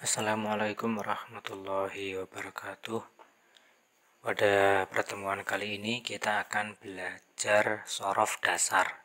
Assalamualaikum warahmatullahi wabarakatuh. Pada pertemuan kali ini kita akan belajar shorof dasar.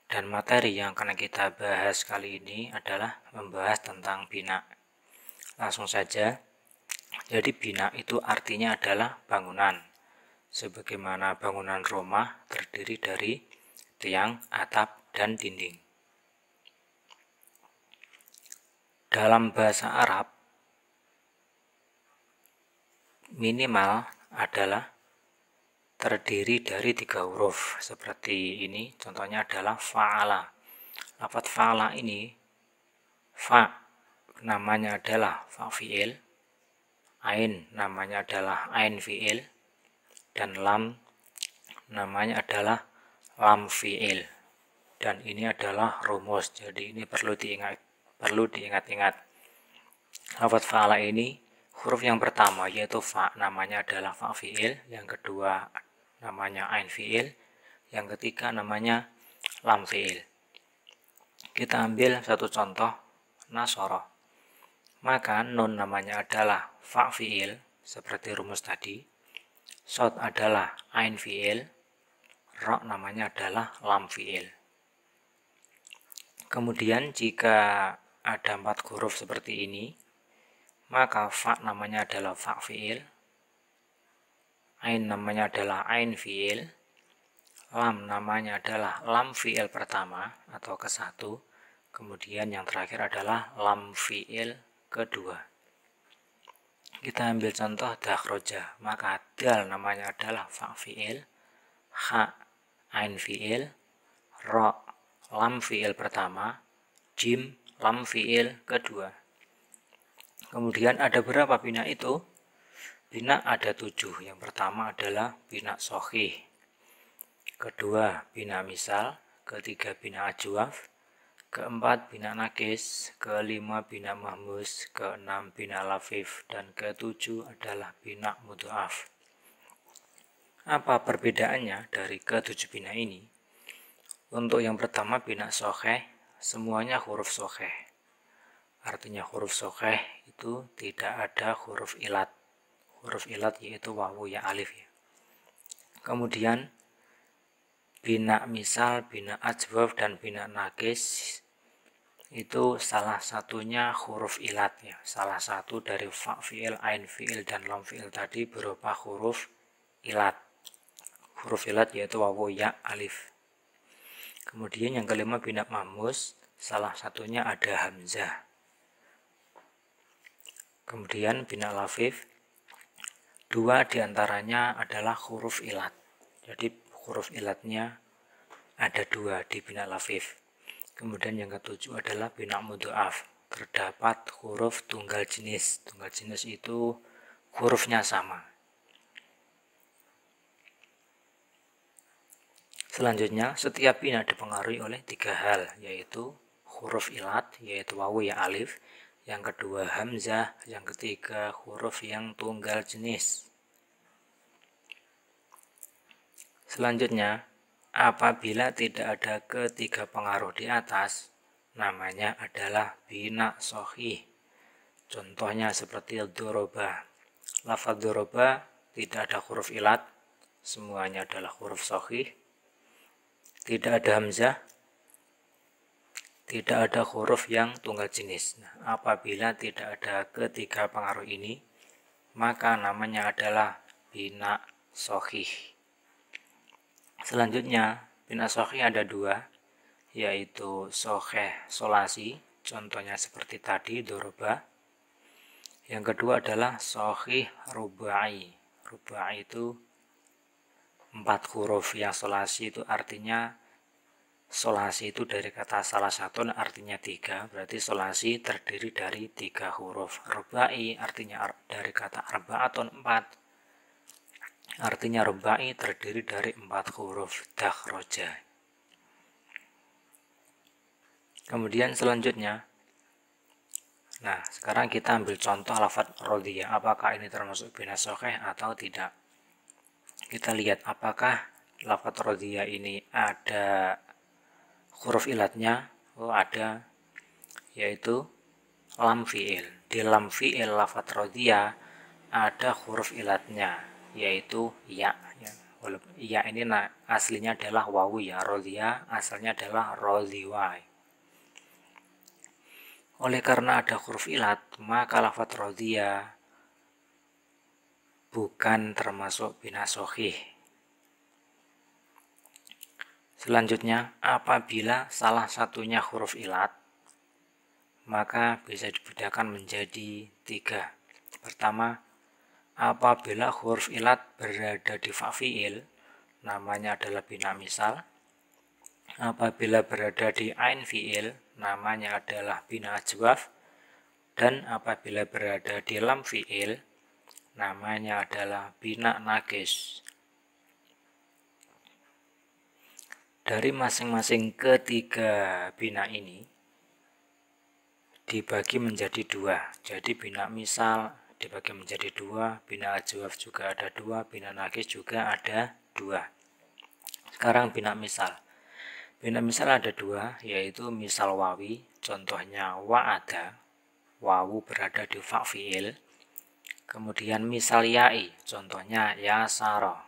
Dan materi yang akan kita bahas kali ini adalah membahas tentang bina. Langsung saja. Jadi bina itu artinya adalah bangunan. Sebagaimana bangunan rumah terdiri dari tiang, atap, dan dinding. Dalam bahasa Arab, minimal adalah terdiri dari 3 huruf seperti ini. Contohnya adalah fa'ala. Lafadz fa'ala ini, fa namanya adalah fa fi'il, ain namanya adalah ain fi'il, dan lam namanya adalah lam fi'il. Dan ini adalah rumus, jadi ini perlu diingat-ingat. Lafadz fa'ala ini, huruf yang pertama yaitu fa namanya adalah fa fi'il, yang kedua namanya ain fi'il, yang ketiga namanya lam fi'il. Kita ambil satu contoh nasoro. Maka nun namanya adalah fa fi'il seperti rumus tadi, sod adalah ain fi'il, ro namanya adalah lam fi'il. Kemudian jika ada 4 huruf seperti ini, maka fa namanya adalah fa fi'il, ain namanya adalah ain fi'il, lam namanya adalah lam fi'il pertama atau ke-1, kemudian yang terakhir adalah lam fi'il kedua. Kita ambil contoh dakhroja, maka dal namanya adalah fa fi'il, ha ain fi'il, ro lam fi'il pertama, jim lam fi'il kedua. Kemudian ada berapa bina itu? Bina ada 7. Yang pertama adalah bina sohih, kedua bina misal, ketiga bina ajwaf, keempat bina nakis, kelima bina mahmus, keenam bina lafif, dan ketujuh adalah bina mudhaf. Apa perbedaannya dari ketujuh bina ini? Untuk yang pertama bina soheh, semuanya huruf soheh. Artinya huruf soheh itu tidak ada huruf ilat. Huruf ilat yaitu wawu ya alif ya. Kemudian bina misal, bina ajwaf, dan bina nakis itu salah satunya huruf ilat ya. Salah satu dari fa fi'il, ain fi'il, dan lam fi'il tadi berupa huruf ilat. Huruf ilat yaitu wawu ya alif. Kemudian yang kelima bina mahmus, salah satunya ada hamzah. Kemudian bina lafif, 2 diantaranya adalah huruf ilat. Jadi huruf ilatnya ada 2 di bina lafif. Kemudian yang ketujuh adalah bina mudhaf. Terdapat huruf tunggal jenis. Tunggal jenis itu hurufnya sama. Selanjutnya, setiap bina dipengaruhi oleh 3 hal, yaitu huruf ilat, yaitu wawu ya alif, yang kedua hamzah, yang ketiga huruf yang tunggal jenis. Selanjutnya, apabila tidak ada ketiga pengaruh di atas, namanya adalah bina sohih. Contohnya seperti doroba. Lafadz doroba tidak ada huruf ilat, semuanya adalah huruf sohih. Tidak ada hamzah, tidak ada huruf yang tunggal jenis. Nah, apabila tidak ada ketiga pengaruh ini, maka namanya adalah bina sohih. Selanjutnya, bina sohih ada 2, yaitu soheh solasi, contohnya seperti tadi doroba. Yang kedua adalah sohih rubai. Rubai itu 4 huruf, yang solasi itu artinya, solasi itu dari kata salah satu artinya 3, berarti solasi terdiri dari 3 huruf. Rubai artinya dari kata arba'atun 4, artinya rubai terdiri dari 4 huruf dakhroja. Kemudian selanjutnya, nah sekarang kita ambil contoh lafadz rodiyah. Apakah ini termasuk bina soheh atau tidak? Kita lihat apakah lafadz rodiyah ini ada huruf ilatnya. Oh ada, yaitu lam fi'il. Di lam fi'il lafadz radhiya ada huruf ilatnya, yaitu ya. Ya ini aslinya adalah wawu ya, radhiya asalnya adalah radhiwa. Oleh karena ada huruf ilat, maka lafadz radhiya bukan termasuk bina shahih. Selanjutnya, apabila salah satunya huruf ilat, maka bisa dibedakan menjadi 3. Pertama, apabila huruf ilat berada di fa' fi'il, namanya adalah bina misal. Apabila berada di ain fi'il, namanya adalah bina ajwaf. Dan apabila berada di lam fi'il, namanya adalah bina nakis. Dari masing-masing ketiga bina ini dibagi menjadi 2. Jadi bina misal dibagi menjadi 2, bina ajwaf juga ada 2, bina nakis juga ada 2. Sekarang bina misal. Bina misal ada 2, yaitu misal wawi, contohnya wa'ada, wawu berada di fa' fi'il. Kemudian misal ya'i, contohnya yasara,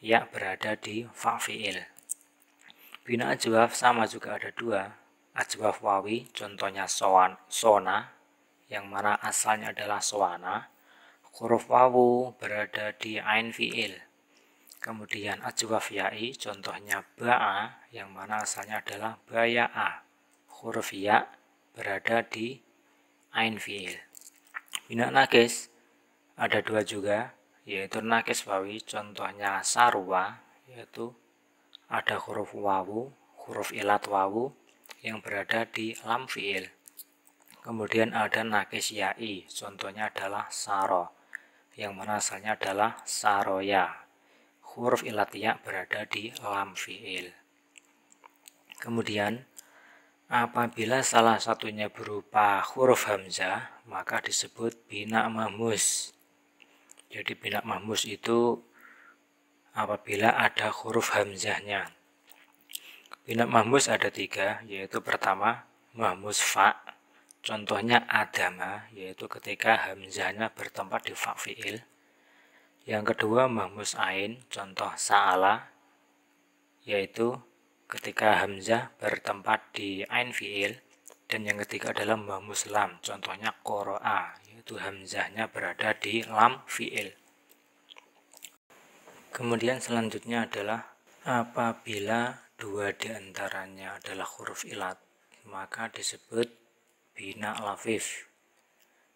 ya berada di fa' fi'il. Bina ajwaf sama juga ada 2, ajwaf wawi, contohnya sona, yang mana asalnya adalah soana, huruf wawu berada di ain fi'il. Kemudian ajwaf ya'i, contohnya ba'a, yang mana asalnya adalah baya'a, huruf ya berada di ain fi'il. Bina nakis ada 2 juga, yaitu nakis wawi, contohnya sarwa, yaitu ada huruf wawu, huruf ilat wawu yang berada di lam fi'il. Kemudian ada nakis ya'i, contohnya adalah saro, yang mana asalnya adalah saroya, huruf ilat ya berada di lam fi'il. Kemudian apabila salah satunya berupa huruf hamzah, maka disebut bina mahmus. Jadi bina mahmus itu apabila ada huruf hamzahnya. Bina mahmus ada 3, yaitu pertama mahmus fa', contohnya adama, yaitu ketika hamzahnya bertempat di fa' fi'il. Yang kedua mahmus ain, contoh sa'ala, yaitu ketika hamzah bertempat di ain fi'il. Dan yang ketiga adalah mahmus lam, contohnya qoro'a, yaitu hamzahnya berada di lam fi'il. Kemudian selanjutnya adalah apabila 2 diantaranya adalah huruf ilat, maka disebut bina lafif.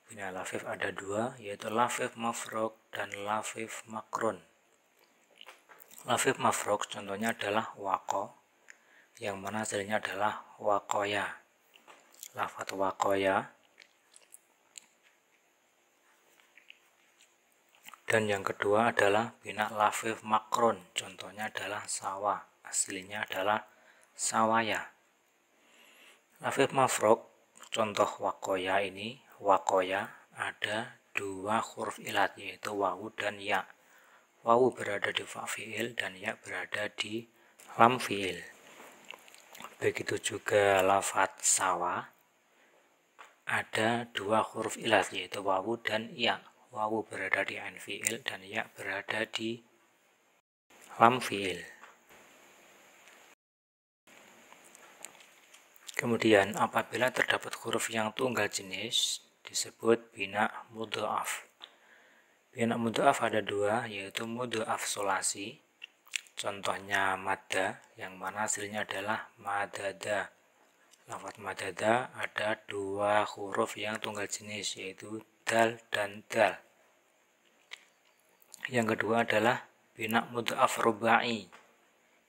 Bina lafif ada 2, yaitu lafif mafruk dan lafif makrun. Lafif mafruk contohnya adalah waqo, yang mana hasilnya adalah waqoya. Lafadz waqoya. Dan yang kedua adalah bina lafif makrun, contohnya adalah sawah, aslinya adalah sawaya. Lafif mafruk, contoh waqoya ini, waqoya ada 2 huruf ilat, yaitu wawu dan ya. Wawu berada di fa' fi'il dan ya berada di lam fi'il. Begitu juga lafadz sawah ada 2 huruf ilat, yaitu wawu dan ya. Wawu berada di ain fi'il dan ya berada di lam fi'il. Kemudian apabila terdapat huruf yang tunggal jenis disebut bina mudha'af. Bina mudha'af ada 2, yaitu mudha'af sulasi, contohnya madda, yang mana hasilnya adalah madada. Lafadz madada ada 2 huruf yang tunggal jenis, yaitu dal dan dal. Yang kedua adalah bina mudha'af rubai.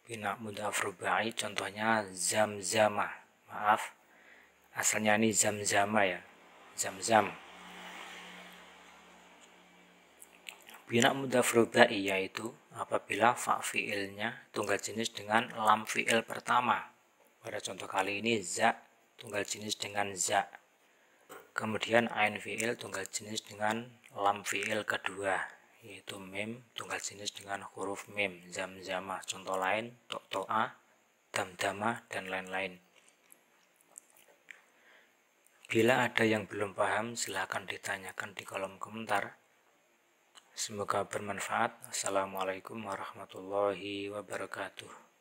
Bina mudha'af rubai contohnya zamzama. Maaf, asalnya ini zamzama ya, zamzam. Bina mudha'af rubai yaitu apabila fa' fi'ilnya tunggal jenis dengan lam fi'il pertama. Pada contoh kali ini za tunggal jenis dengan za. Kemudian ain fi'il tunggal jenis dengan lam fi'il kedua, yaitu mim tunggal jenis dengan huruf mim, zamzama. Contoh lain to'to'a, damdama, dan lain-lain. Bila ada yang belum paham, silahkan ditanyakan di kolom komentar. Semoga bermanfaat. Assalamualaikum warahmatullahi wabarakatuh.